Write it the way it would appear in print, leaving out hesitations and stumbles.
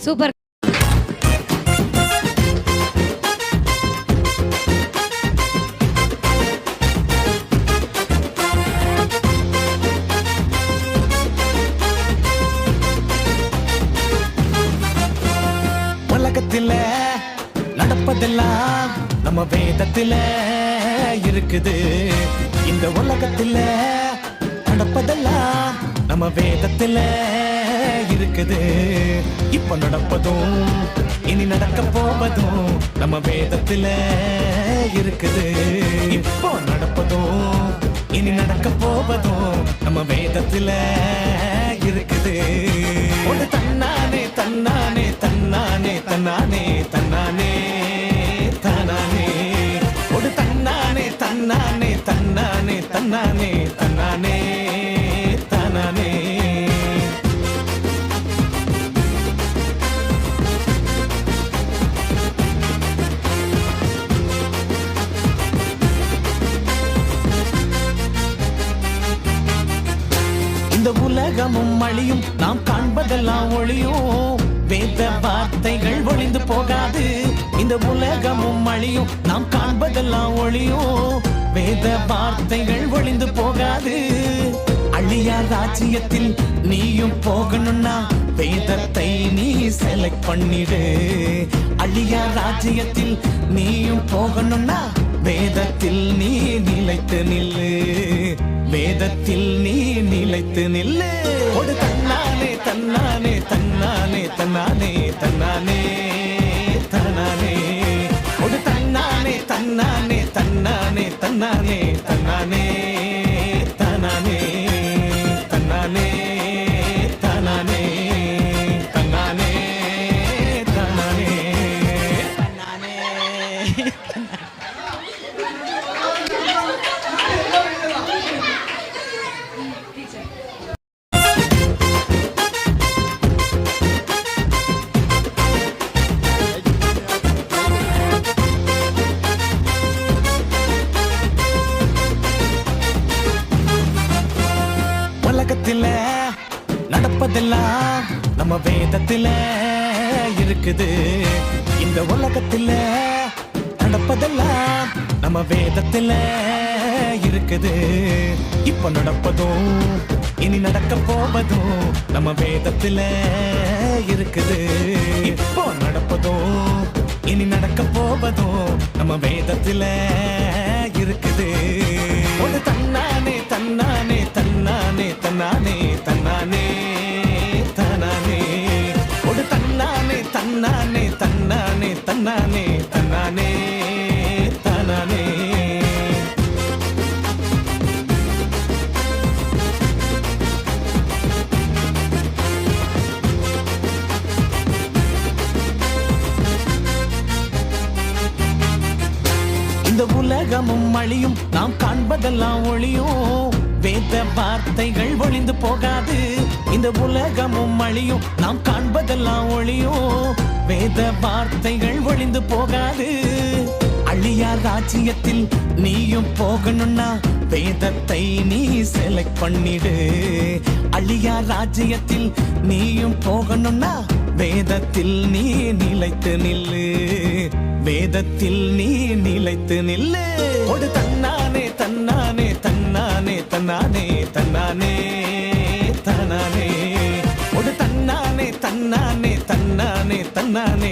Super. உலகத்தில நடப்பதெல்லாம் நம்ம வேதத்தில இருக்குது. இந்த உலகத்தில நடப்பதெல்லாம் நம்ம வேதத்தில இருக்குது. இப்ப நடப்பதும் இனி நடக்க போவதும் நம்ம வேதத்தில இருக்குது. இப்போ நடப்பதும் இனி நடக்க போவதும் நம்ம வேதத்தில இருக்குது. ஒரு தன்னானே தன்னானே தன்னானே தன்னானே தன்னானே தன்னானே ஒரு தன்னானே தன்னானே தன்னானே தன்னானே தன்னானே தன்னானே. இந்த உலகமும் அழியும், நாம் காண்பதெல்லாம் ஒளியும், வேத வார்த்தைகள் ஒளிந்து போகாது. இந்த உலகமும் அழியும், நாம் காண்பதெல்லாம் ஒளியும், வேத வார்த்தைகள் ஒளிந்து போகாது. அழியா ராஜ்யத்தில் நீயும் போகணும்னா வேதத்தை நீ செலக்ட் பண்ணிடு. அழியா ராஜ்யத்தில் நீயும் போகணும்னா வேதத்தில் நீ நிலைத்து நில்லு. வேதத்தில் நீ நிலைத்து நில்லு. ஒரு தன்னானே தன்னானே தன்னானே தன்னானே தன்னானே தன்னானே ஒரு தன்னானே தன்னானே தன்னானே தன்னானே தன்னானே தன்னானே தன்னானே தன்னானே தன்னானே தன்னானே தன்னானே. உலகத்தில நடப்பதெல்லாம் நம்ம வேதத்தில இருக்குது. இந்த உலகத்தில நடப்பதெல்லாம் நம்ம வேதத்தில இருக்குது. இப்ப நடப்பதும் இனி நடக்க போவதும் நம்ம வேதத்தில இருக்குது. இப்போ நடப்பதும் இனி நடக்க போவதும் நம்ம வேதத்தில இருக்குது. ஒரு தன்னானே தன்னானே தன்னானே தன்னானே தன்னானே தன்னானே ஒரு தன்னானே தன்னானே தன்னானே தன்னானே தன்னானே தன்னானே. இந்த உலகமும் அழியும், நாம் காண்பதெல்லாம் ஒளியும், வேத வார்த்தைகள் ஒளிந்து போகாது. இந்த உலகமும் அழியும், நாம் காண்பதெல்லாம் ஒளியும், வேத வார்த்தைகள் ஒளிந்து போகாது. அழியா ராஜ்யத்தில் நீயும் போகணும்னா வேதத்தை நீ செலக்ட் பண்ணிடு. அழியா ராஜ்யத்தில் நீயும் போகணும்னா வேதத்தில் நீ நிலைத்து நில்லு. வேதத்தில் நீ நிலைத்து நில்லு. ஒரு தன்னானே தன்னானே தன்னானே தன்னானே தன்னானே தன்னானே ஒரு தன்னானே தன்னானே தன்னானே தன்னானே